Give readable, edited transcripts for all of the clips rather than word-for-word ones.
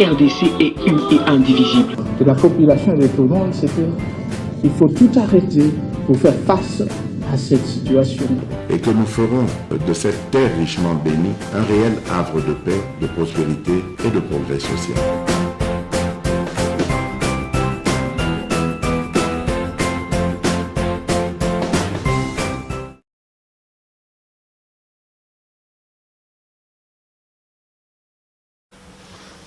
RDC est une et indivisible. De la population et de tout le monde, c'est qu'il faut tout arrêter pour faire face à cette situation. Et que nous ferons de cette terre richement bénie un réel havre de paix, de prospérité et de progrès social.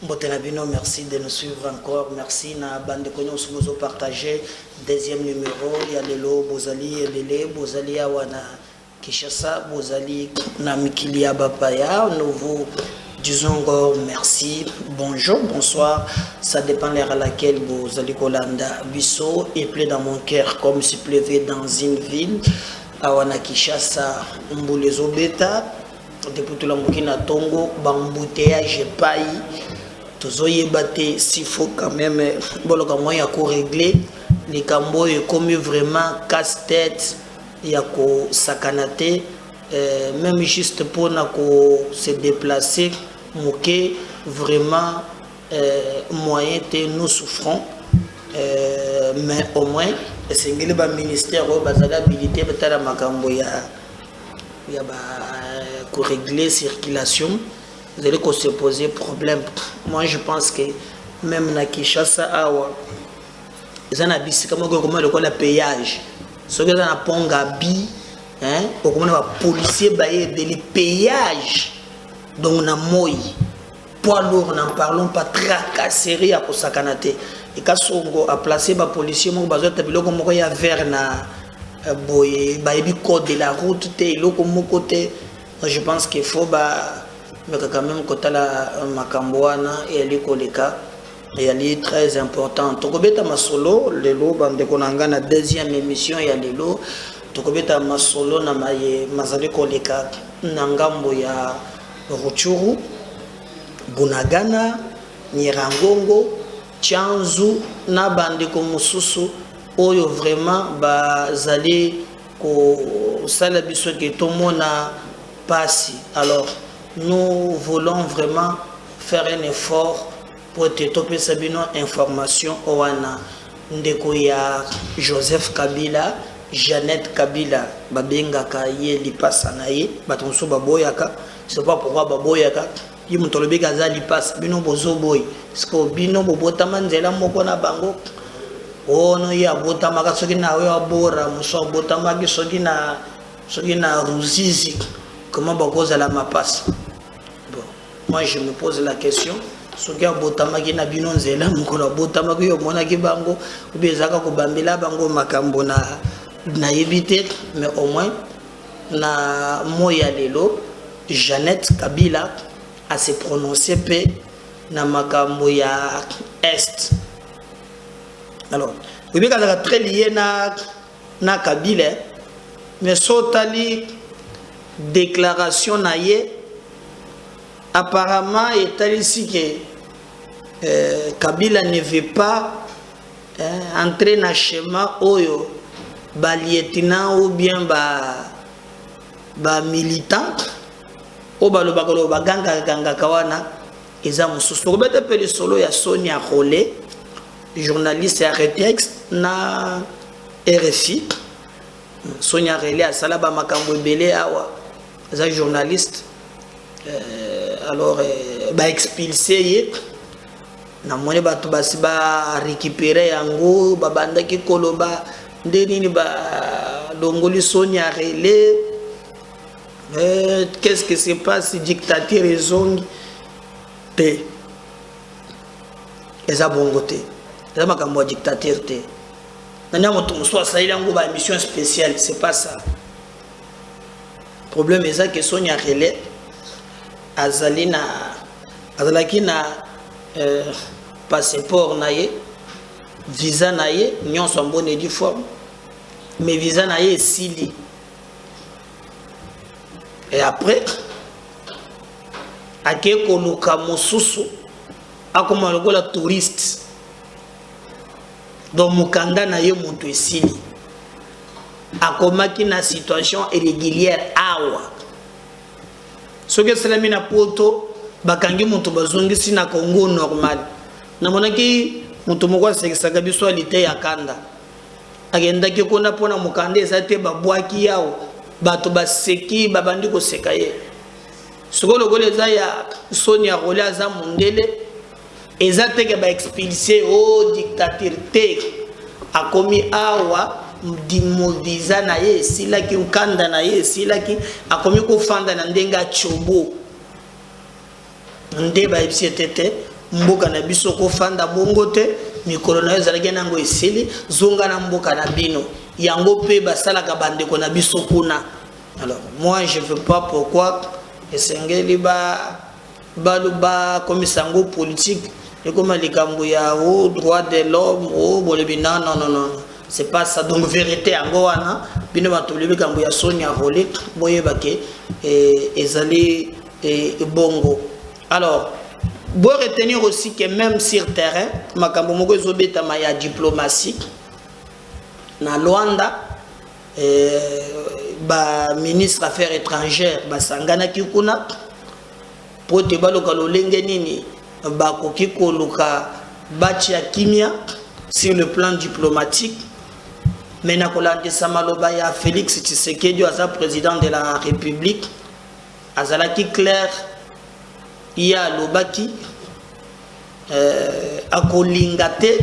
Botenabino, merci de nous suivre encore. Merci na bande konyo subozo partager. Deuxième numéro, il y a Lelo, Bozali, Lele, Bozali Awana, Kishasa, Bozali, Namikilia Bapaya. Nous vous disons encore merci, bonjour, bonsoir. Ça dépend de l'heure à laquelle Bozali Kolanda Bisso est plein dans mon cœur comme s'il pleuvait dans une ville. Awana Kishasa, Mbulezo Beta. Depuis tout le monde qui n'a tongo, bambouteillage paille. Tozoye batté s'il faut quand même bon le moyen à régler les cambo est comme vraiment casse-tête il y a ko sakanate même juste pour se déplacer moquer vraiment moyen que nous souffrons mais au moins c'est le ministère bazala habilité betala makambo ya ba ko régler circulation. Vous allez se poser problème. Moi, je pense que même na Kinshasa, ils ont habité comme le payage. Ce que na pongabi, hein, au comment les policiers baillent des payages. Donc na moi, poids lourd, n'en parlons pas, tracasserie à Kosakanate. Et quand on a placé les policiers, on a besoin de comme il y a vers na boy, baby code de la route, je pense qu'il faut mais quand même quand la makambouana et les collègues et elle est très important. Tokobeta masolo lelo bande konanga na deuxième émission ya lelo tokobeta masolo na maye mazali collègues na ngambo ya Ruchuru, Bunagana, Nyirangongo, Chanzu na bande ko mususu oyo vraiment bazali ko sala biso ke tomona passi. Alors nous voulons vraiment faire un effort pour te toper sabino information owana ndeko ya Joseph Kabila, Jeannette Kabila babenga ka ye lipasa na ye batonso baboyaka c'est pas pourquoi baboyaka yi mutolobeka za lipasa bino bozo boy sko bino bobota manzela moko na bango ono ya bota maka soki na we abora muso bota maki soki na ruzizi. Comment bakoza la mapasse? Bon, moi je me pose la question. Ce qui a botamaki na binonzela mukolo botamaki yo monaki bango ubezaka ko bambela bango makambo na yebite mais au moins na moya lelo Jeannette Kabila a se prononcé pe na makambo ya est. Alors, oui ka très lié na Kabila mais sotali déclaration naïe apparemment est ici que Kabila ne veut pas entrer dans le schéma oyo ba lieutenant ou bien ba militant ou ba lo ba ganga kawana eza mususu ko beta pe solo ya Sonia Rolé journaliste RTX na RFI. Sonia Rolé a salaba makambo belé awa un journaliste alors expulsé na mone batu basi ba récupérer yango babanda ki koloba ndeni ba longoli Sonia Rolé qu'est-ce qui se passe dictateur ezongi te eza bongote eza makambo dictateur te nanya moto muso sa ile ngo ba mission spéciale c'est pas ça. Problème est ça que Sonia Rolé azalaki na passeport naye visa naye nyonso en bonne et due forme mais visa naye sili et après ake koluka mosusu akoma lokola touriste donc mukanda naye moto esili akomaki na situation irrégulière awa soki esalami na poto bakangi moto bazongisi na Congo normal namonaki mutu moko asekisaka biso alite ya kanda agendaki kuna pona mukanda eza te babwaki yawo bato baseki babandi koseka ye soko lokola eza ya soni ya role aza mundele eza teke baexpulse o dictature te akomi awa dimodiza na ye esilaki nkanda na ye esilaki akomi kofanda na ndenge achobo nde bayebisi ete te mboka na biso kofanda bongo te mikolo na yo ezalaki nango esili zonga na mboka na bino yango mpe basalaka bandeko na biso kuna. Alors moi je veux pas pourquoi esengeli baluba komisango politique ekoma likambo ya o droit de l'homme o bolebi non non non non c'est pas ça. Donc vérité yango wana bino batoli likambo ya Sonia Rolé boyeba ke ezali bongo. Alors vous retenir aussi que même sur terrain makambo moko ezobetama ya diplomatie na Luanda ba ministre affaires étrangères basangana kikuna pote baloka lolenge nini bakoki koluka bachi ya kimia sur le plan diplomatique. Mais na kolandisa maloba ya Félix Tshisekedi aza président de la République azalaki clair ya lobaki akolinga te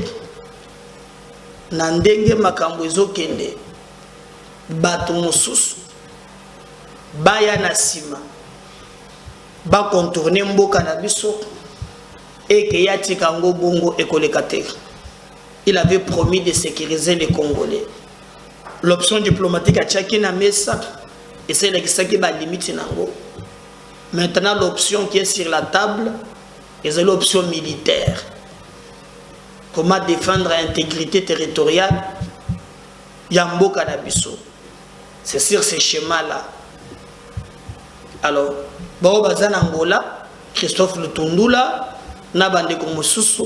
na ndenge makambo ezokende bato mosusu baya na sima ba contourner mboka na biso eke yatika ngo bongo ekoleka te. Il avait promis de sécuriser les Congolais. L'option diplomatique a tchaki na mesa et c'est là qui ba limite nango. Maintenant l'option qui est sur la table c'est l'option militaire. Comment défendre l'intégrité territoriale Yamboka na biso. C'est sur ce schéma-là. Alors, Bao Bazan Angola, Christophe Lutundula, Nabande Komosusu,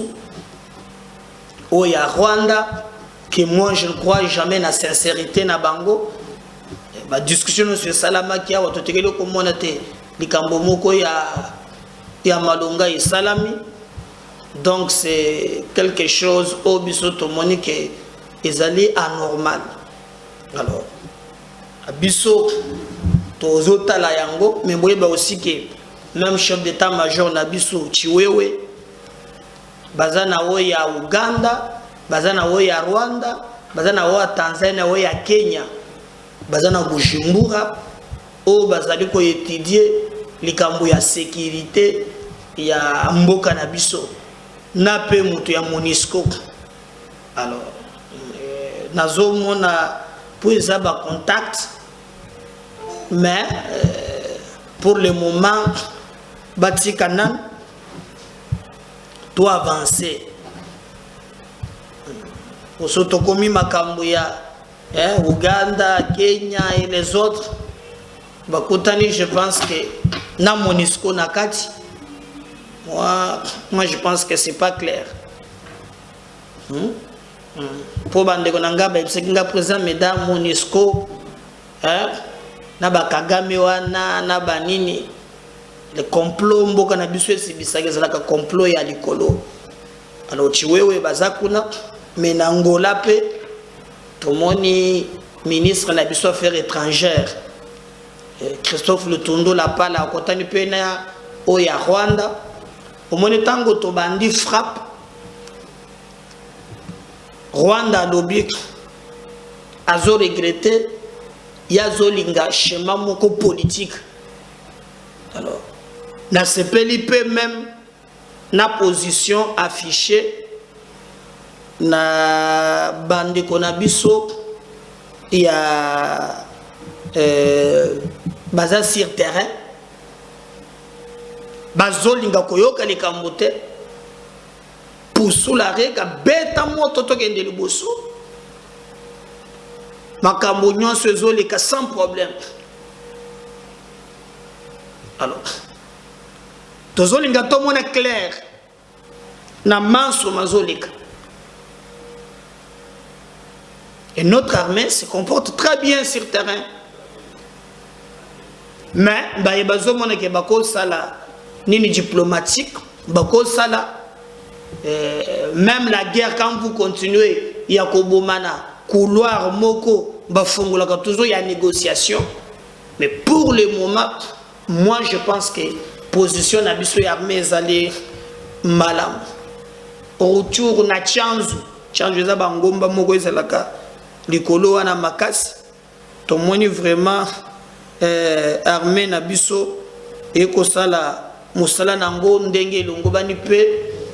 Oya Rwanda, que moi je ne crois jamais na sincérité na bango. La discussion sur Salama qui a autotégué comme on a été, Likambo Moko ya Malonga et Salami. Donc c'est quelque chose au bisoto monique est allé anormal. Alors, Abisso, Tozota la Yango, mais moi aussi que même chef d'état-major Nabiso Chiwewe, Bazana Oya Uganda, Bazana Oya Rwanda, Bazana Oya Tanzania, Oya Kenya, Bazana Bujumbura, O Bazaliko étudier likambo ya sécurité ya mboka Nabiso, Nape mutu ya Monisco. Alors, nazo mona pour les contact, mais pour le moment, Batikanan doit avancer. Pour ce tokomi makambuya, Ouganda, Kenya et les autres, Bakotani, je pense que na Monisco nakati, moi je pense que c'est pas clair. Pour bandeko nanga ba ibsekinga président mesdames Monisco na ba Kagame wana na ba nini le complot mboka na biso esibisaka ezalaka complot ya likolo. Alors Chiwewe bazakuna mais na Angola pe tomoni ministre na biso affaires étrangères Christophe Lutundo la pala akotani pe na oya Rwanda omoni tango to bandi frappe Rwanda lobby azo regretté yazo linga schéma moko politique. Alors na sepeli pe même na position affichée na bande konabiso ya baza sur terrain bazo linga koyoka likambo te pour soulager ka beta moto to kende liboso makambo nyonso ezoleka sans problème. Alors tozolinga to mona clair na manso mazoleka et notre armée se comporte très bien sur terrain, mais bayebazo mona ke bako sala nini diplomatique bako sala même la guerre, quand vous continuez, il y a Kobomana, couloir, moko, bafongolaka, toujours il y a négociation. Mais pour le moment, moi je pense que position nabiso ya armée ezali malam. Autour na chanzu eza bangomba moko ezalaka likolo wana makasi. Tomoni vraiment armée nabiso ekosala musala nango ndenge elongo bani pe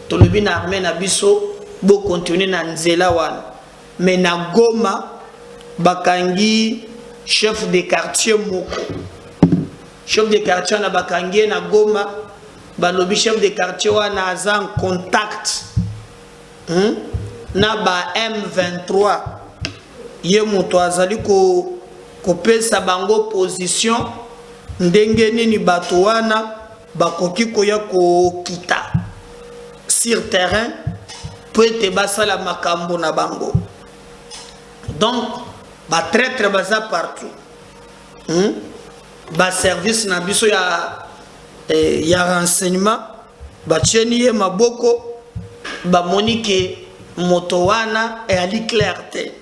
tolobi na armée nabiso bo continuer na nzela wana. Mais na Goma bakangi chef de quartier moko. Chef de quartier na bakangi na Goma balobi chef de quartier wana aza en contact na ba M23 ye moto azali ko pesa bango position ndenge nini bato wana bakoki koya ko kita sur terrain pour ete basala makambo na bango. Donc ba traître baza partout. Ba service na biso ya renseignement ba tieni maboko ba monique moto wana et ali clarté.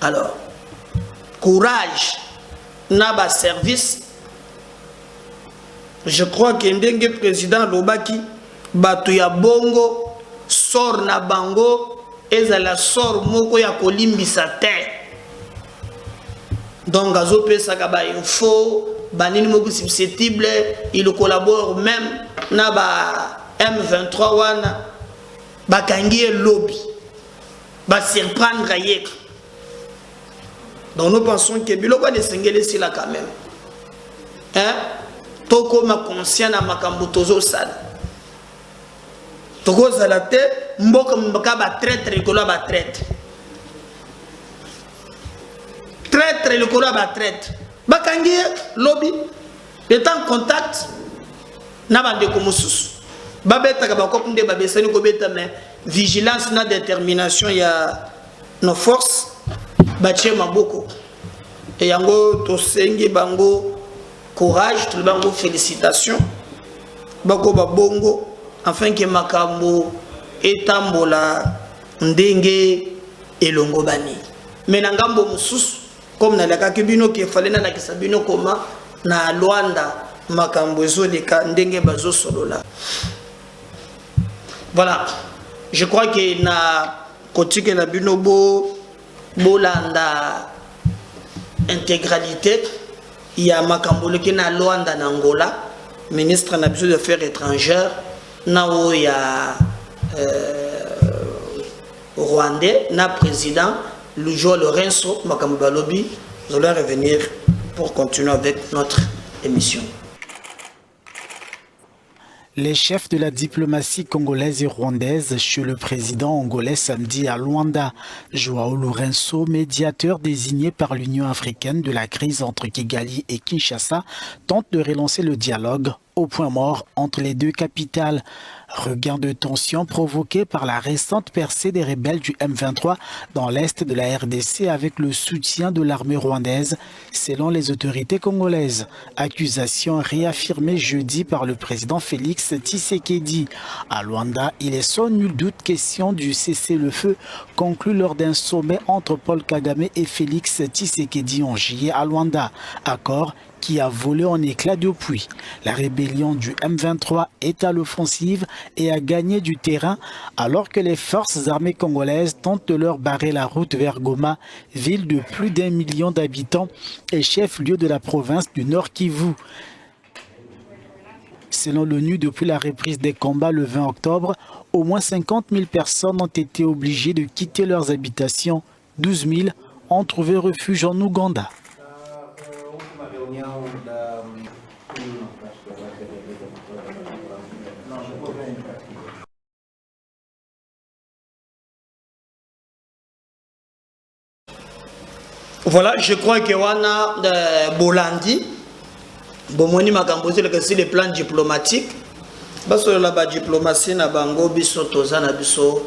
Alors courage na ba service. Je crois que ndenge président lobaki bato ya bongo sort na bango ezala sort moko ya kolimbisa te. Donc azo pesa ka ba info banini moko susceptible, il collabore même na ba M23 wana bakangi lobby ba surprendre yek. Donc nous pensons que biloko de sengele sila quand même. Hein? Toko ma conscient na makambo tozo sala. Toko sala te mboka mbaka ba traître likolo ba traître. Traître likolo ba traître. Bakangi lobby est en contact na bande ko mususu. Babeta ka bakop nde babesani ko beta mais vigilance na détermination ya nos forces batie maboko. Et yango to sengi bango courage, tout le bango félicitations. Bako babongo afin que makambo etambola ndenge elongo bani. Mais nangambo mususu comme na laka kibino ke falena na kisabino koma na Luanda makambo ezoleka ndenge bazo solola. Voilà, je crois que na kotike na bino bolanda intégralité. Il y a makambo qui na Luanda na Angola, ministre na biso des affaires étrangères, na il y a Rwandais, na président Lujo Lorenzo makambo balobi. Nous allons revenir pour continuer avec notre émission. Les chefs de la diplomatie congolaise et rwandaise chez le président angolais samedi à Luanda. Joao Lourenço, médiateur désigné par l'Union africaine de la crise entre Kigali et Kinshasa, tente de relancer le dialogue au point mort entre les deux capitales. Regain de tension provoqué par la récente percée des rebelles du M23 dans l'est de la RDC avec le soutien de l'armée rwandaise, selon les autorités congolaises. Accusation réaffirmée jeudi par le président Félix Tshisekedi. À Luanda, il est sans nul doute question du cessez-le-feu conclu lors d'un sommet entre Paul Kagame et Félix Tshisekedi en juillet à Luanda. Accord qui a volé en éclats depuis. La rébellion du M23 est à l'offensive et a gagné du terrain alors que les forces armées congolaises tentent de leur barrer la route vers Goma, ville de plus d'1 million d'habitants et chef-lieu de la province du Nord Kivu. Selon l'ONU, depuis la reprise des combats le 20 octobre, au moins 50 000 personnes ont été obligées de quitter leurs habitations. 12 000 ont trouvé refuge en Ouganda. Voilà, je crois que wana Bolandi, bomoni makambozi le plan diplomatique, baso la ba diplomatie na bango biso toza na biso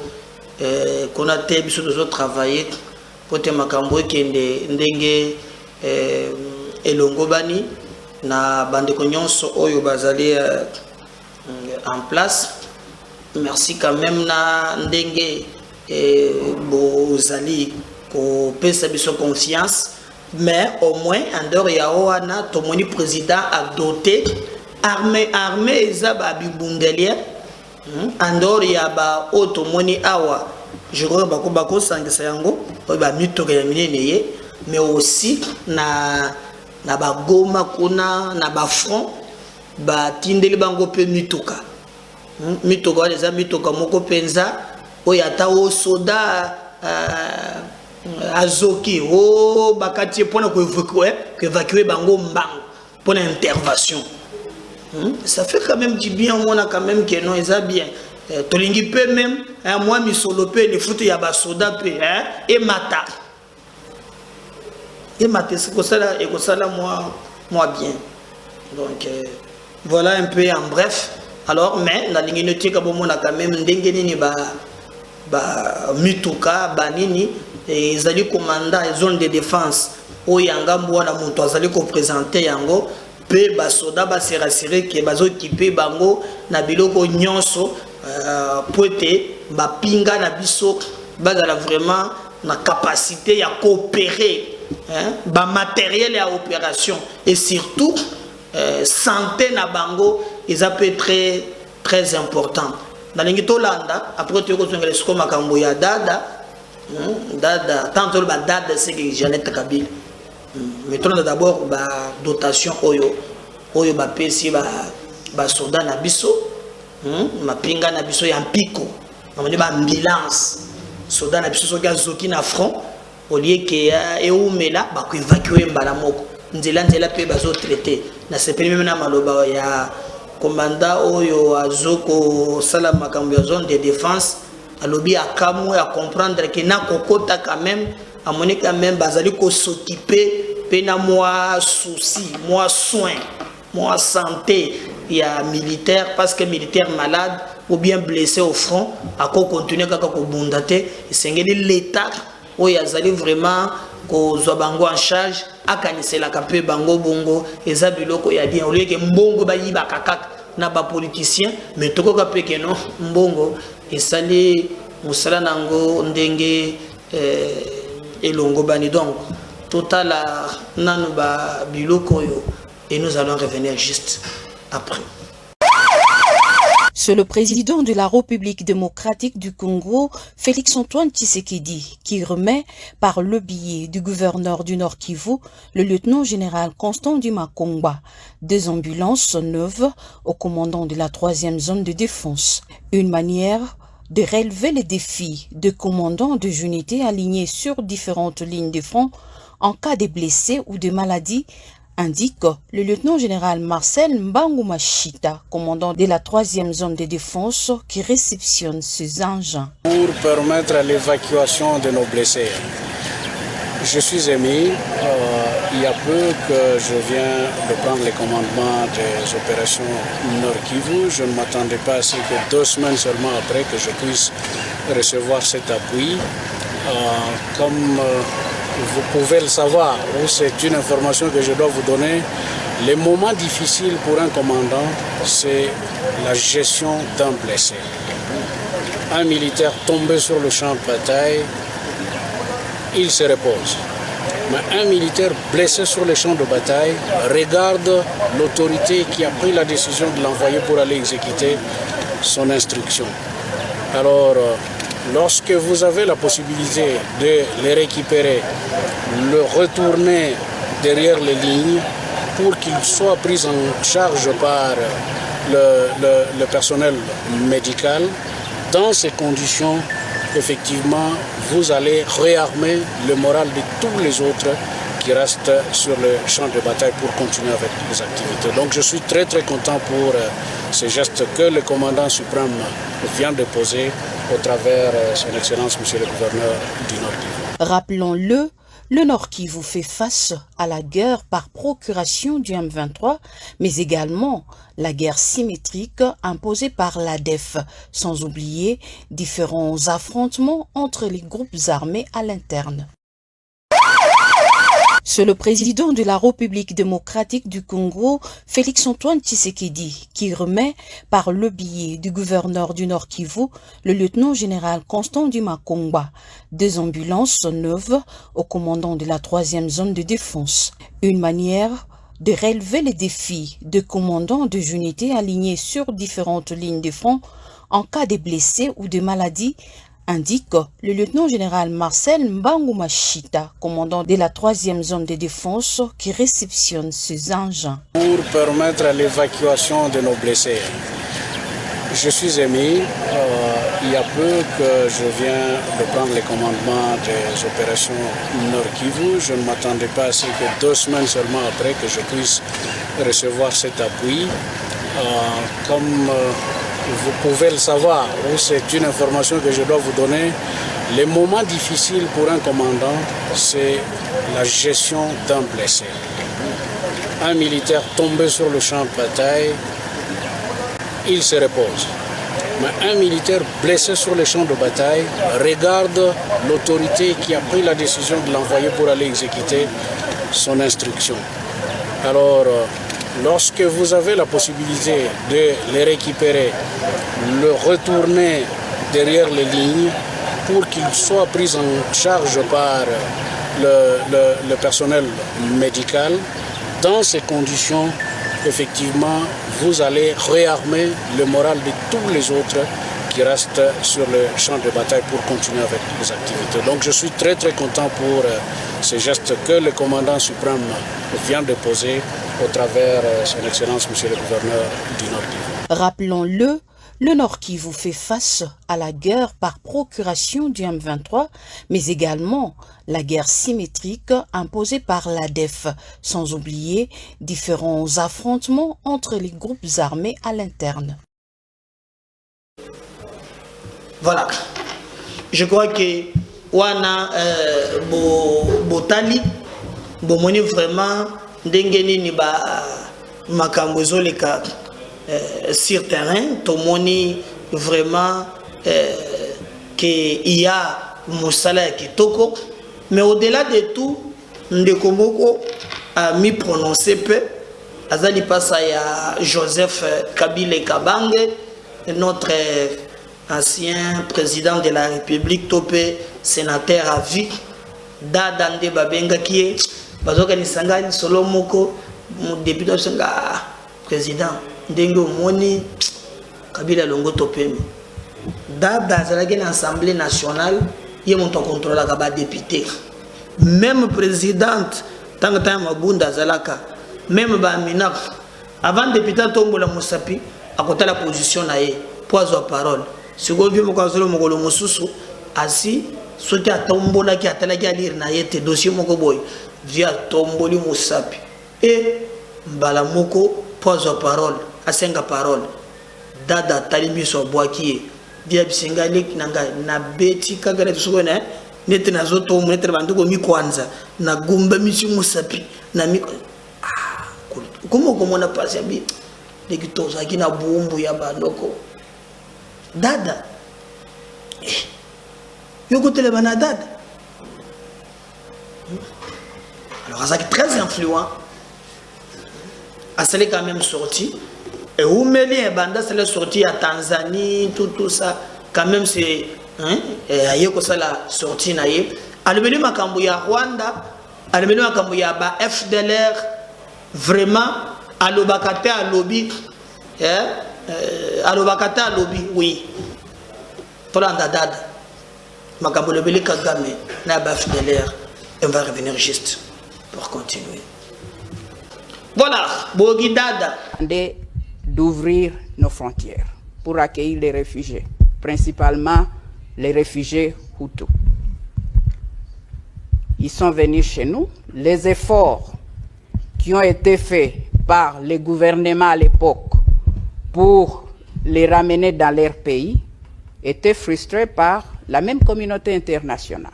kona te biso tozo travailler pote makambo kende ndenge elongo bani na bande ko nyonso oyo bazali en place merci quand même na ndenge bozali ko pesa biso confiance, mais au moins en dehors ya wana tomoni président a doté armée eza bibundelière en dehors ya ba otomoni awa je crois bako sangisa yango ba mitoka ya minene ye, mais aussi na ba goma kuna na ba front ba tindeli bango pe mitoka mitoka les mitoka moko penza oyata o soda azoki o bakati pona ko évacuer bango mbango pour intervention. Ça fait quand même du bien, on a quand même que non, ça bien. Tolingi peut même, moi, mi solo peut, les fruits, il y a des soda peut, et mata. Et mata, c'est comme ça, et comme ça, moi bien. Donc, voilà un peu en bref. Alors, mais, la ligne nautique, on a quand même d'engagé mituka, banini, et ils allaient commander la zone de défense. Où il y a un gars, ils allaient présenter yango. Pe basoda ba se rassurer que bazo équiper bango na biloko nyonso pote ba pinga na biso bazala vraiment na capacité à coopérer ba matériel à opération et surtout santé na bango ils appellent très important dans l'ingito landa après tu ko ngale sko makambo ya dada tant ba dada c'est que Jeannette Kabila. Mettons d'abord la dotation oyo ba pesi ba soda na biso ma pinga na biso ya mpiko na ba ambulance soda na biso soki azoki na front au lieu que eumela ba ko évacuer mbala moko nzela pe bazo traiter na sepeli même na maloba ya commandant oyo azoko sala makambo ya zone de défense alobi akamu ya comprendre que na kokota quand même à mon quand même bazali ko s'occuper pena moi souci moi soin moi santé il y a militaire parce que militaire malade ou bien blessé au front à quoi continuer kaka ko bundate sengeli l'état où il y a zali vraiment ko zobango en charge akanisela kape bango bongo eza biloko ya bien au lieu que mbongo ba yiba kakaka na ba politicien mais toko kape que non mbongo esali musala nango ndenge elongo bani donc total nanuba biloko yo et nous allons revenir juste après. C'est le président de la République démocratique du Congo, Félix-Antoine Tshisekedi, qui remet par le biais du gouverneur du Nord Kivu, le lieutenant-général Constant Dimakongba, des ambulances neuves au commandant de la 3e zone de défense. Une manière de relever les défis de commandants de unités alignés sur différentes lignes de front en cas de blessés ou de maladies, indique le lieutenant-général Marcel Mbangu-Machita, commandant de la 3e zone de défense qui réceptionne ces engins. Pour permettre l'évacuation de nos blessés, je suis émis, il y a peu que je viens de prendre les commandements des opérations Nord Kivu. Je ne m'attendais pas à ce que 2 semaines seulement après que je puisse recevoir cet appui. Comme vous pouvez le savoir, c'est une information que je dois vous donner. Les moments difficiles pour un commandant, c'est la gestion d'un blessé. Un militaire tombé sur le champ de bataille, il se repose. Mais un militaire blessé sur le champ de bataille regarde l'autorité qui a pris la décision de l'envoyer pour aller exécuter son instruction. Alors, lorsque vous avez la possibilité de les récupérer, le retourner derrière les lignes pour qu'ils soient pris en charge par le personnel médical, dans ces conditions, effectivement, vous allez réarmer le moral de tous les autres qui restent sur le champ de bataille pour continuer avec les activités. Donc je suis très content pour ces gestes que le commandant suprême vient de poser au travers son Excellence, Monsieur le Gouverneur du Nord Kivu. Rappelons-le, le Nord Kivu fait face à la guerre par procuration du M23, mais également la guerre symétrique imposée par l'ADF, sans oublier différents affrontements entre les groupes armés à l'interne. C'est le président de la République démocratique du Congo, Félix-Antoine Tshisekedi, qui remet par le biais du gouverneur du Nord Kivu, le lieutenant-général Constant Ndima Kongba, 2 ambulances neuves au commandant de la 3e zone de défense. Une manière de relever les défis de commandants de unités alignés sur différentes lignes de front en cas de blessés ou de maladies, indique le lieutenant-général Marcel Mbangu Machita, commandant de la 3e zone de défense qui réceptionne ces engins. Pour permettre l'évacuation de nos blessés, je suis émis, il y a peu que je viens de prendre les commandements des opérations Nord Kivu. Je ne m'attendais pas à ce que 2 semaines seulement après que je puisse recevoir cet appui. Comme vous pouvez le savoir, c'est une information que je dois vous donner. Les moments difficiles pour un commandant, c'est la gestion d'un blessé. Un militaire tombé sur le champ de bataille, il se repose. Mais un militaire blessé sur le champ de bataille regarde l'autorité qui a pris la décision de l'envoyer pour aller exécuter son instruction. Alors, lorsque vous avez la possibilité de les récupérer, le retourner derrière les lignes pour qu'ils soient pris en charge par le personnel médical, dans ces conditions, effectivement, vous allez réarmer le moral de tous les autres qui restent sur le champ de bataille pour continuer avec les activités. Donc je suis très content pour ces gestes que le commandant suprême vient de poser au travers son Excellence, Monsieur le Gouverneur du Nord Kivu. Rappelons-le, le Nord Kivu fait face à la guerre par procuration du M23, mais également la guerre symétrique imposée par l'ADF, sans oublier différents affrontements entre les groupes armés à l'interne. Voilà. Je crois que wana botali bomoni vraiment ndengeni ni ba makambo ezoleka sur terrain tomoni vraiment que il y a mosala ya kitoko, mais au-delà de tout ndeko moko a mis prononcé peu azali pasa ya Joseph Kabila Kabange, notre ancien président de la République, topé sénateur à vie, Dada Nde Babenga qui est bazoka ni sangani solo moko député sanga président ndengo moni Kabila longo topé Dada zalaki na Assemblée nationale yé monto contrôle la ba député, même présidente tangata mabunda zalaka, même ba minak avant député tombola Musapi à côté la position na yé poids parole. Si vous avez un mosusu, asi, ce qui a tombola qui a talaki à lire na yete dossier moko boy via tomboli musapi et balamoko pose parole à 5 paroles Dada talimi so boaki via bisengalik nanga na beti kagara tsugona nete na zoto nete banduko mi kwanza na gumba misi musapi na mi comment on a passé bi de kitoza kina bumbu ya bandoko Dada, yoko telebana Dada. Alors, ça est très influent. Elle est quand même sorti. Et où Méli Banda, c'est sorti à Tanzanie, tout ça. Quand même, c'est. Et yoko ça la sortie naïe. Alumini Makambuya Rwanda, Alumini Makambuya ba FDLR, vraiment, alobakate à lobby. Alobakata lobby, oui. Tolanda Dada. Makambo lebele Kagame, na baf de l'air. On va revenir juste pour continuer. Voilà, Bogi Dada. D'ouvrir nos frontières pour accueillir les réfugiés, principalement les réfugiés Hutus. Ils sont venus chez nous. Les efforts qui ont été faits par le gouvernement à l'époque pour les ramener dans leur pays étaient frustrés par la même communauté internationale.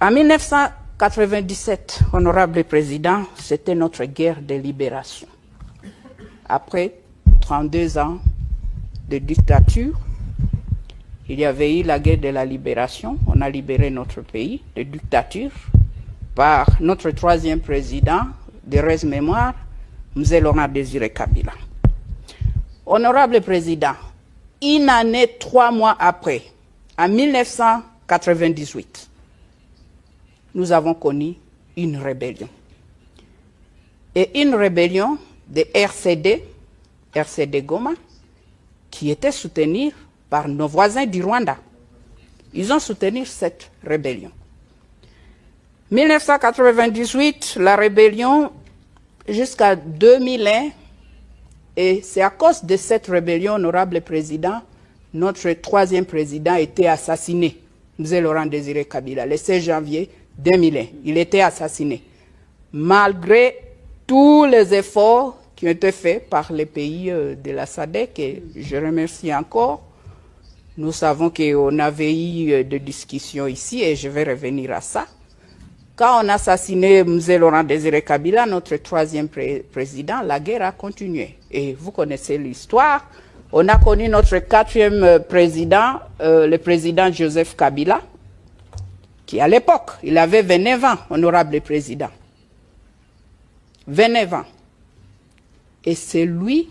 En 1997, honorable président, c'était notre guerre de libération. Après 32 ans de dictature, il y avait eu la guerre de la libération, on a libéré notre pays de dictature, par notre troisième président de reste mémoire, M. Laurent Désiré Kabila. Honorable Président, une année, 3 mois après, en 1998, nous avons connu une rébellion. Et une rébellion de RCD Goma, qui était soutenue par nos voisins du Rwanda. Ils ont soutenu cette rébellion. 1998, la rébellion jusqu'à 2001, et c'est à cause de cette rébellion, honorable président, notre troisième président a été assassiné, M. Laurent Désiré Kabila, le 16 janvier 2001. Il était assassiné. Malgré tous les efforts qui ont été faits par les pays de la SADC, et je remercie encore, nous savons qu'on avait eu des discussions ici, et je vais revenir à ça. Quand on a assassiné M. Laurent Désiré Kabila, notre troisième président, la guerre a continué. Et vous connaissez l'histoire. On a connu notre quatrième président, le président Joseph Kabila, qui à l'époque, il avait 29 ans, honorable président. 29 ans. Et c'est lui,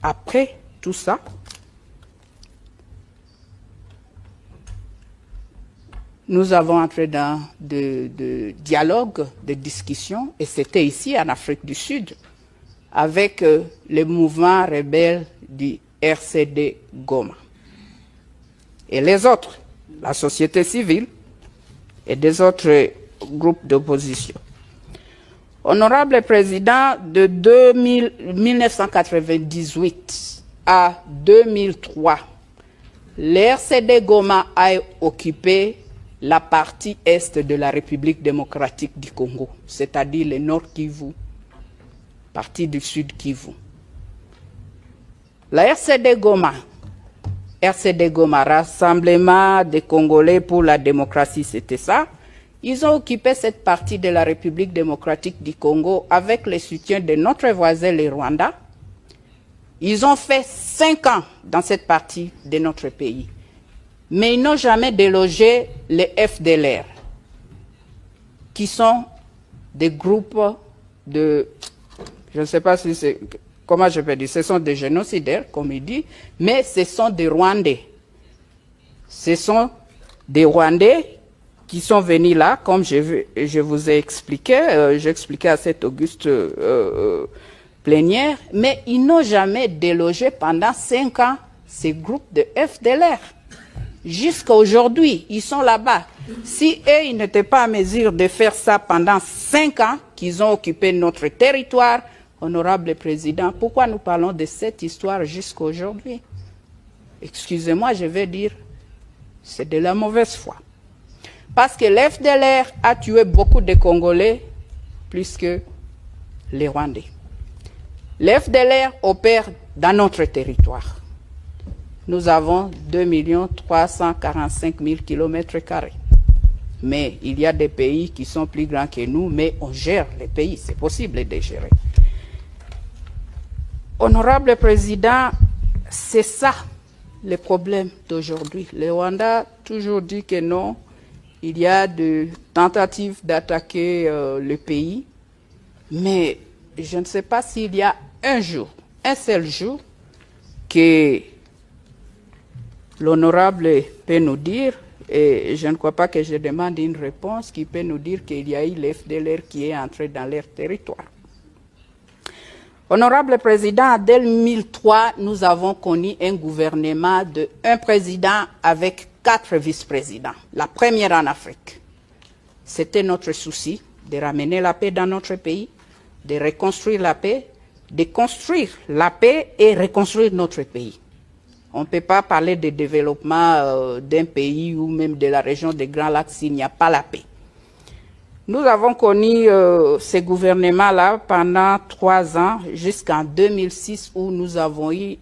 après tout ça, nous avons entré dans de dialogues, de discussions, et c'était ici en Afrique du Sud, avec les mouvements rebelles du RCD Goma. Et les autres, la société civile et des autres groupes d'opposition. Honorable Président, de 1998 à 2003, le RCD Goma a occupé la partie est de la République démocratique du Congo, c'est-à-dire le Nord Kivu, partie du Sud Kivu. La RCD Goma, Rassemblement des Congolais pour la démocratie, c'était ça. Ils ont occupé cette partie de la République démocratique du Congo avec le soutien de notre voisin, le Rwanda. Ils ont fait 5 ans dans cette partie de notre pays. Mais ils n'ont jamais délogé les FDLR, qui sont des groupes de, je ne sais pas si c'est, comment je peux dire, ce sont des génocidaires, comme il dit, mais ce sont des Rwandais. Ce sont des Rwandais qui sont venus là, comme je vous ai expliqué, j'expliquais à cette auguste plénière, mais ils n'ont jamais délogé pendant 5 ans ces groupes de FDLR. Jusqu'à aujourd'hui, ils sont là-bas. Si eux, ils n'étaient pas en mesure de faire ça pendant 5 ans, qu'ils ont occupé notre territoire, honorable président, pourquoi nous parlons de cette histoire jusqu'à aujourd'hui? Excusez-moi, je vais dire, c'est de la mauvaise foi. Parce que l'FDLR a tué beaucoup de Congolais, plus que les Rwandais. L'FDLR opère dans notre territoire. Nous avons 2 345 000 km². Mais il y a des pays qui sont plus grands que nous, mais on gère les pays, c'est possible de gérer. Honorable Président, c'est ça le problème d'aujourd'hui. Le Rwanda a toujours dit que non, il y a des tentatives d'attaquer le pays, mais je ne sais pas s'il y a un seul jour, que l'honorable peut nous dire, et je ne crois pas que je demande une réponse, qui peut nous dire qu'il y a eu l'FDLR qui est entré dans leur territoire. Honorable Président, en 2003, nous avons connu un gouvernement de un président avec 4 vice-présidents, la première en Afrique. C'était notre souci de ramener la paix dans notre pays, de reconstruire la paix, de construire la paix et reconstruire notre pays. On ne peut pas parler de développement d'un pays ou même de la région des Grands Lacs s'il n'y a pas la paix. Nous avons connu ce gouvernement-là pendant 3 ans, jusqu'en 2006, où nous avons eu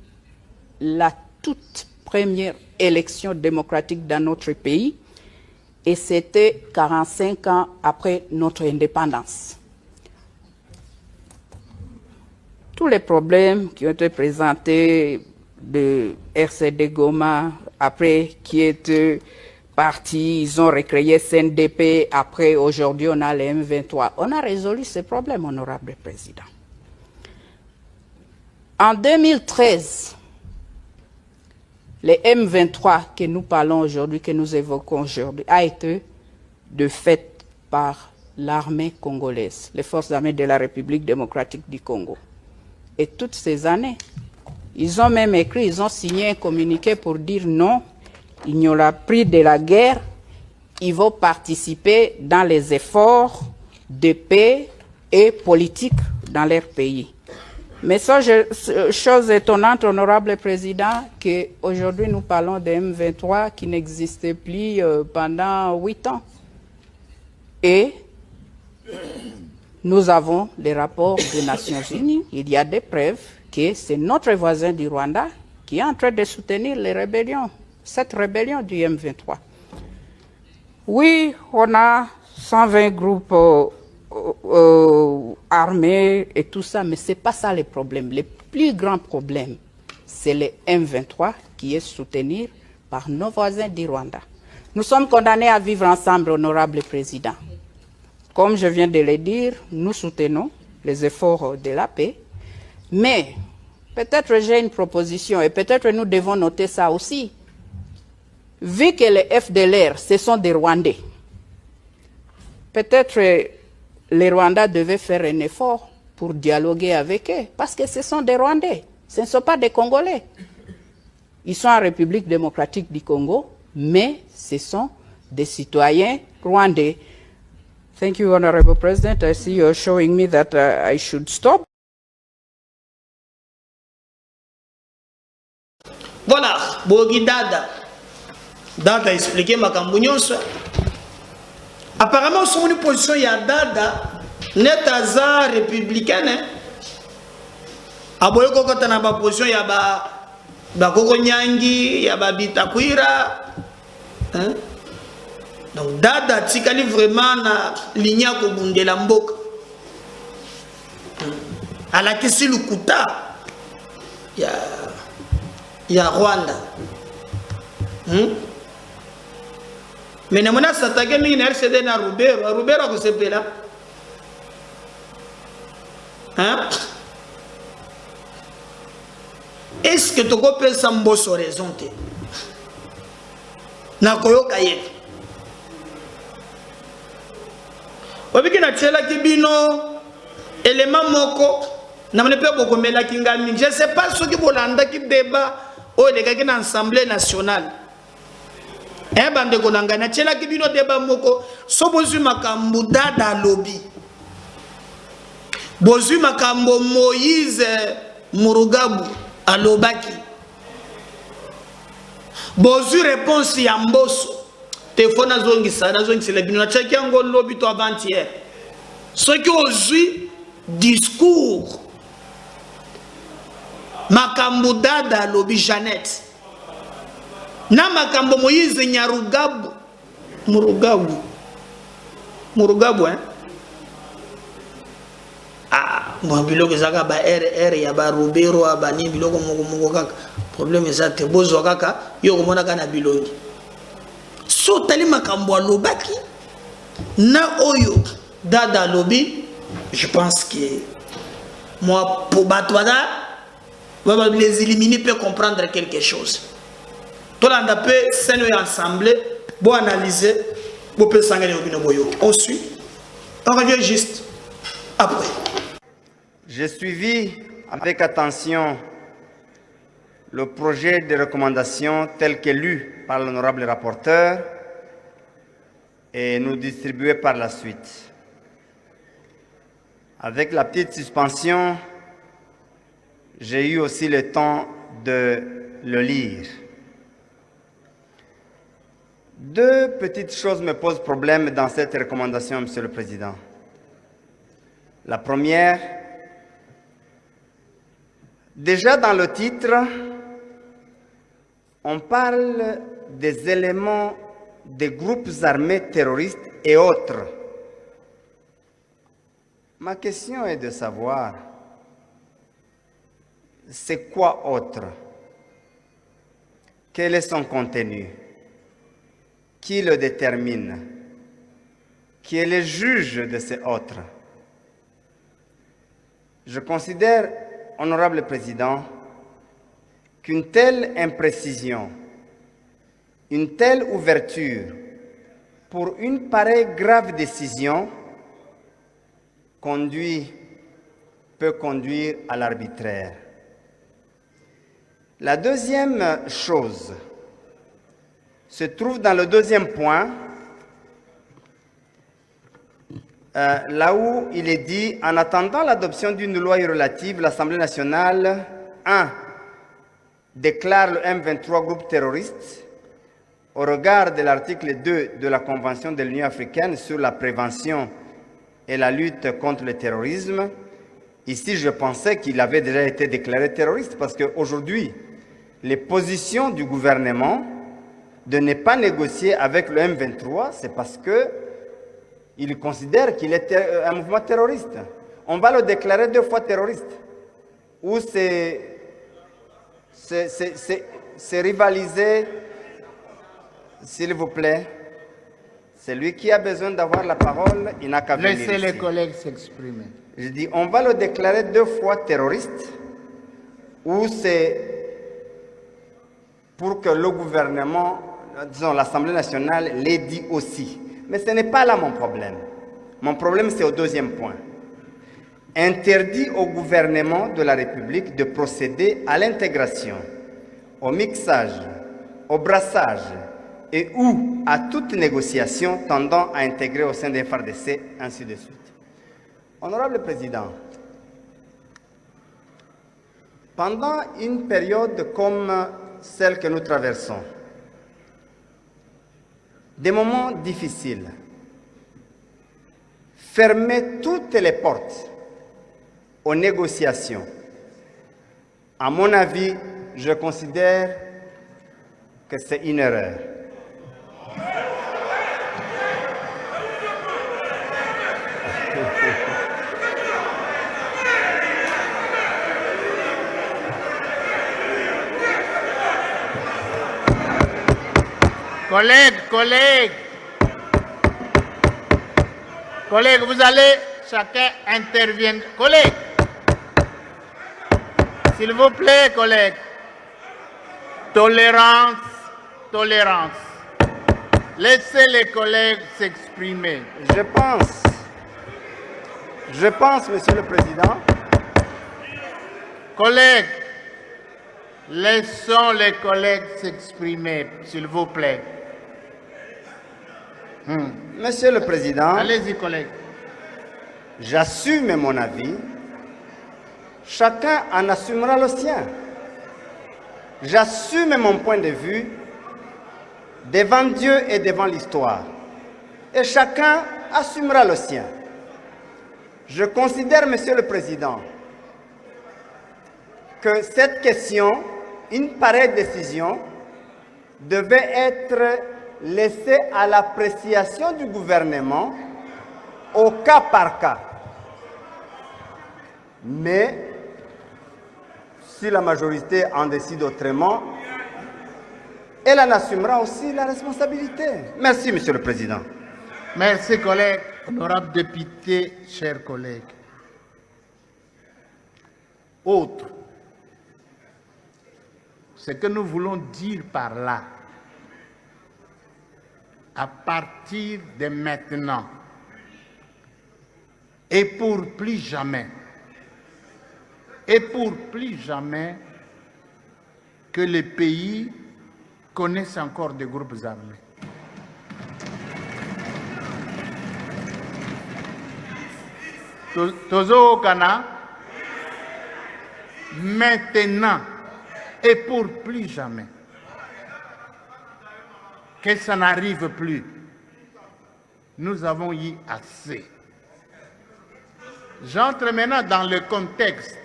la toute première élection démocratique dans notre pays, et c'était 45 ans après notre indépendance. Tous les problèmes qui ont été présentés de RCD Goma, après qui étaient partis, ils ont recréé CNDP, après aujourd'hui on a les M23. On a résolu ces problèmes, honorable président. En 2013, les M23 que nous parlons aujourd'hui, que nous évoquons aujourd'hui, a été de fait par l'armée congolaise, les forces armées de la République démocratique du Congo. Et toutes ces années, ils ont même écrit, ils ont signé un communiqué pour dire non, il n'y aura plus de la guerre, ils vont participer dans les efforts de paix et politique dans leur pays. Mais ça, chose étonnante, honorable président, qu'aujourd'hui nous parlons des M23 qui n'existaient plus pendant 8 ans. Et nous avons les rapports des Nations Unies. Il y a des preuves que c'est notre voisin du Rwanda qui est en train de soutenir les rébellions, cette rébellion du M23. Oui, on a 120 groupes armés et tout ça, mais ce n'est pas ça le problème. Le plus grand problème, c'est le M23 qui est soutenu par nos voisins du Rwanda. Nous sommes condamnés à vivre ensemble, honorable président. Comme je viens de le dire, nous soutenons les efforts de la paix, mais peut-être j'ai une proposition et peut-être nous devons noter ça aussi. Vu que les FDLR, ce sont des Rwandais, peut-être les Rwandais devaient faire un effort pour dialoguer avec eux, parce que ce sont des Rwandais, ce ne sont pas des Congolais. Ils sont en République démocratique du Congo, mais ce sont des citoyens rwandais. Thank you, Honorable President. I see you're showing me that I should stop. Voilà, Bogi Dada. Dada a expliqué ma cambougnonce. Apparemment, son position, il y a Dada, net hasard républicaine. Aboyoko quand on a ma position, il y a Bakoko Nyangi, il y a Bitakwira. Hein? Donc Dada tikali vraiment na linya ko bundela mboka. Ala kisi lukuta ya Rwanda. Mais ne mona s'attaquer mingi na RCD na Rubero ko sepela. Hein? Est-ce que tu peux s'embosso raison te? Na koyoka yetu. Wabiki na tchela kibino élément moko na mne pe boko mela kingami. Je sais pas ce qui bolanda ki débat au les gars na Assemblée nationale. Bande ko nanga na tchela kibino débat moko so bozu makambu Dada lobby. Bozu makambo Moïse Murugabu alobaki. Bozu réponse ya Mbosso. Téléphone à zongi sana zongi c'est le bino na tchaki yango lobby to avant-hier. Ce qui aujourd'hui discours makambo Dada lobby Jeannette na makambo Moïse Nyarugabu Murugabu hein. Ah bon biloko zaka ba RR ya ba Rubero ba ni biloko moko kaka problème ça te bozo kaka yo komona kana bilongi so tali makambo alobaki na oyo Dada lobby. Je pense que moi pour batwada les éliminer peut comprendre quelque chose. Tout le monde peut s'ennuyer ensemble pour analyser pour peut s'engager au bino boyo. On suit. On revient juste après. J'ai suivi avec attention le projet de recommandation tel que lu par l'honorable rapporteur et nous distribué par la suite. Avec la petite suspension, j'ai eu aussi le temps de le lire. Deux petites choses me posent problème dans cette recommandation, Monsieur le Président. La première, déjà dans le titre, on parle des éléments des groupes armés terroristes et autres. Ma question est de savoir, c'est quoi autre? Quel est son contenu? qui le détermine, qui est le juge de ces autres. Je considère, honorable Président, qu'une telle imprécision, une telle ouverture pour une pareille grave décision peut conduire à l'arbitraire. La deuxième chose se trouve dans le deuxième point, là où il est dit, en attendant l'adoption d'une loi relative, l'Assemblée nationale, 1. déclare le M23 groupe terroriste au regard de l'article 2 de la Convention de l'Union africaine sur la prévention et la lutte contre le terrorisme. Ici, je pensais qu'il avait déjà été déclaré terroriste parce qu'aujourd'hui, les positions du gouvernement de ne pas négocier avec le M23, c'est parce qu'il considère qu'il est un mouvement terroriste. On va le déclarer 2 fois terroriste. Ou c'est rivaliser, s'il vous plaît. Celui qui a besoin d'avoir la parole, il n'a qu'à venir ici. Laissez les collègues s'exprimer. Je dis, on va le déclarer 2 fois terroriste, ou c'est pour que le gouvernement, disons l'Assemblée nationale, l'ait dit aussi. Mais ce n'est pas là mon problème. Mon problème, c'est au deuxième point. Interdit au gouvernement de la République de procéder à l'intégration, au mixage, au brassage et ou à toute négociation tendant à intégrer au sein des FARDC, ainsi de suite. Honorable Président, pendant une période comme celle que nous traversons, des moments difficiles, fermer toutes les portes aux négociations, à mon avis, je considère que c'est une erreur. Collègues, vous allez, chacun intervienne. Collègues, s'il vous plaît, collègues. Tolérance. Laissez les collègues s'exprimer. Je pense, Monsieur le Président. Collègues, laissons les collègues s'exprimer, s'il vous plaît. Monsieur le Président. Allez-y, collègues. J'assume mon avis. Chacun en assumera le sien. J'assume mon point de vue devant Dieu et devant l'histoire. Et chacun assumera le sien. Je considère, Monsieur le Président, que cette question, une pareille décision, devait être laissée à l'appréciation du gouvernement au cas par cas. Mais si la majorité en décide autrement, elle en assumera aussi la responsabilité. Merci, Monsieur le Président. Merci, collègues. Honorables députés, chers collègues. Autre, ce que nous voulons dire par là, à partir de maintenant, et pour plus jamais, que le pays connaisse encore des groupes armés. Tozo Okana, maintenant et pour plus jamais, que ça n'arrive plus. Nous avons eu assez. J'entre maintenant dans le contexte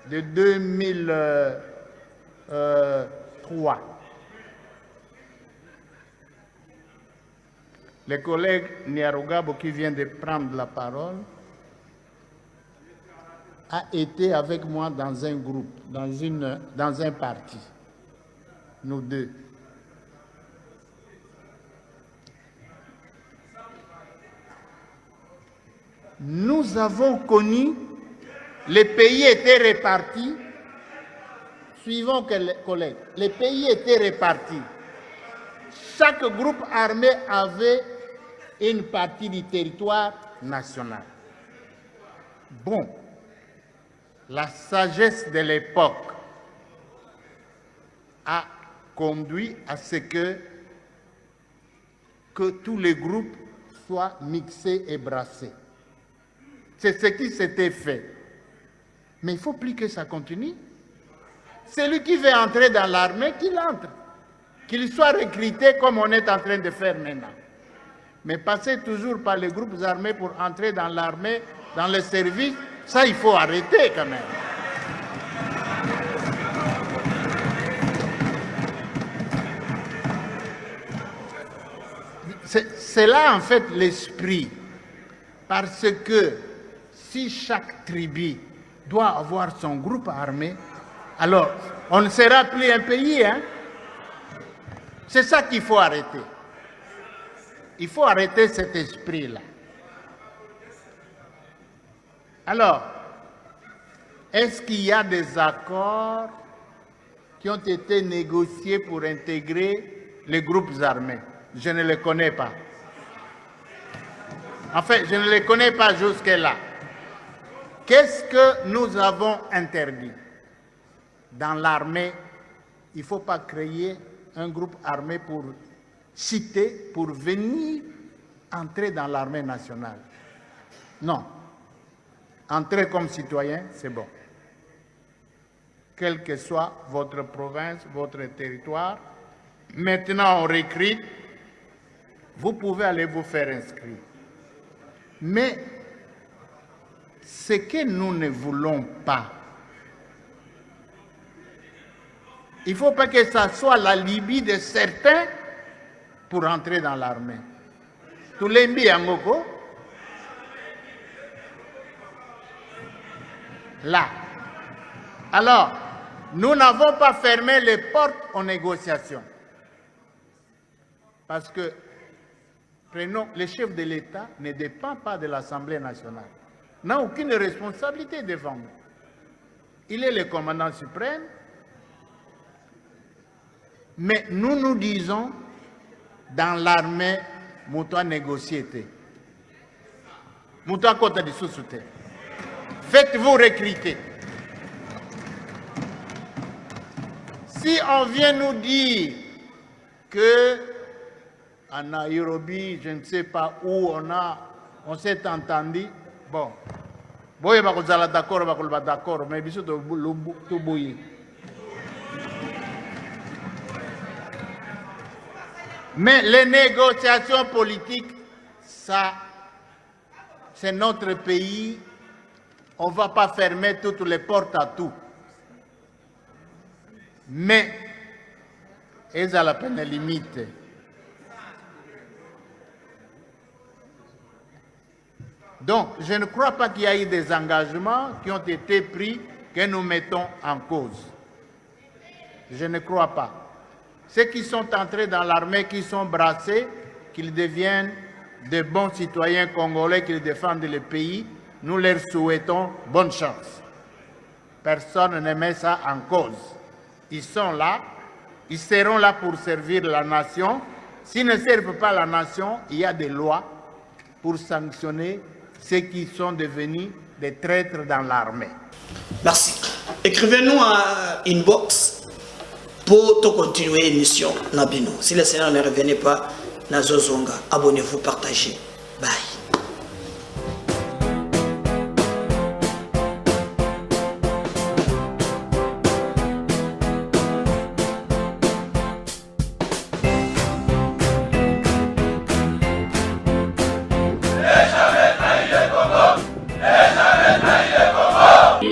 de 2003. Le collègue Niarogabo qui vient de prendre la parole a été avec moi dans un groupe, dans un parti, nous deux. nous avons connu, les pays étaient répartis, suivons collègues, les pays étaient répartis. Chaque groupe armé avait une partie du territoire national. Bon, la sagesse de l'époque a conduit à ce que tous les groupes soient mixés et brassés. C'est ce qui s'était fait. Mais il ne faut plus que ça continue. Celui qui veut entrer dans l'armée, qu'il entre. Qu'il soit recruté comme on est en train de faire maintenant. Mais passer toujours par les groupes armés pour entrer dans l'armée, dans le service, ça il faut arrêter quand même. C'est là en fait l'esprit. Parce que si chaque tribu doit avoir son groupe armé, alors on ne sera plus un pays, hein? C'est ça qu'il faut arrêter. Il faut arrêter cet esprit-là. Alors, est-ce qu'il y a des accords qui ont été négociés pour intégrer les groupes armés? Je ne les connais pas. En fait, je ne les connais pas jusque-là. Qu'est-ce que nous avons interdit? Dans l'armée, il ne faut pas créer un groupe armé pour citer, pour venir entrer dans l'armée nationale. Non. Entrer comme citoyen, c'est bon. Quelle que soit votre province, votre territoire, maintenant on recrute, vous pouvez aller vous faire inscrire. Mais ce que nous ne voulons pas, il ne faut pas que ça soit la Libye de certains pour entrer dans l'armée. Tout l'embi angoko. Là. Alors, nous n'avons pas fermé les portes aux négociations. Parce que, prenons, le chef de l'État ne dépend pas de l'Assemblée nationale. N'a aucune responsabilité devant nous. Il est le commandant suprême. Mais nous nous disons, dans l'armée, Moutoua négocié. Moutoua kota di sous-souté. Faites-vous recruter. Si on vient nous dire que à Nairobi, je ne sais pas où on s'est entendu, bon, boye ba kozala d'accord, ba kolba d'accord, mais biso to boye. Mais les négociations politiques, ça, c'est notre pays. On ne va pas fermer toutes les portes à tout. Mais, ils ont la peine limite. Donc, je ne crois pas qu'il y ait eu des engagements qui ont été pris que nous mettons en cause. Je ne crois pas. Ceux qui sont entrés dans l'armée, qui sont brassés, qu'ils deviennent de bons citoyens congolais, qu'ils défendent le pays, nous leur souhaitons bonne chance. Personne ne met ça en cause. Ils sont là, ils seront là pour servir la nation. S'ils ne servent pas la nation, il y a des lois pour sanctionner ceux qui sont devenus des traîtres dans l'armée. Merci. Écrivez-nous à inbox pour continuer l'émission Nabino. Si le Seigneur ne revenait pas, Nazozonga, abonnez-vous, partagez. Bye.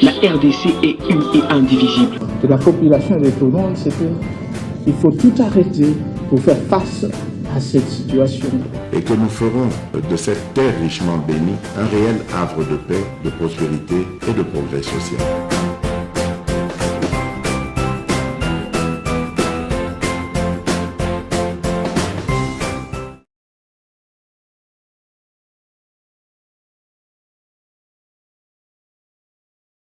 La RDC est une et indivisible. De la population et de tout le monde, c'est qu'il faut tout arrêter pour faire face à cette situation. Et que nous ferons de cette terre richement bénie un réel havre de paix, de prospérité et de progrès social.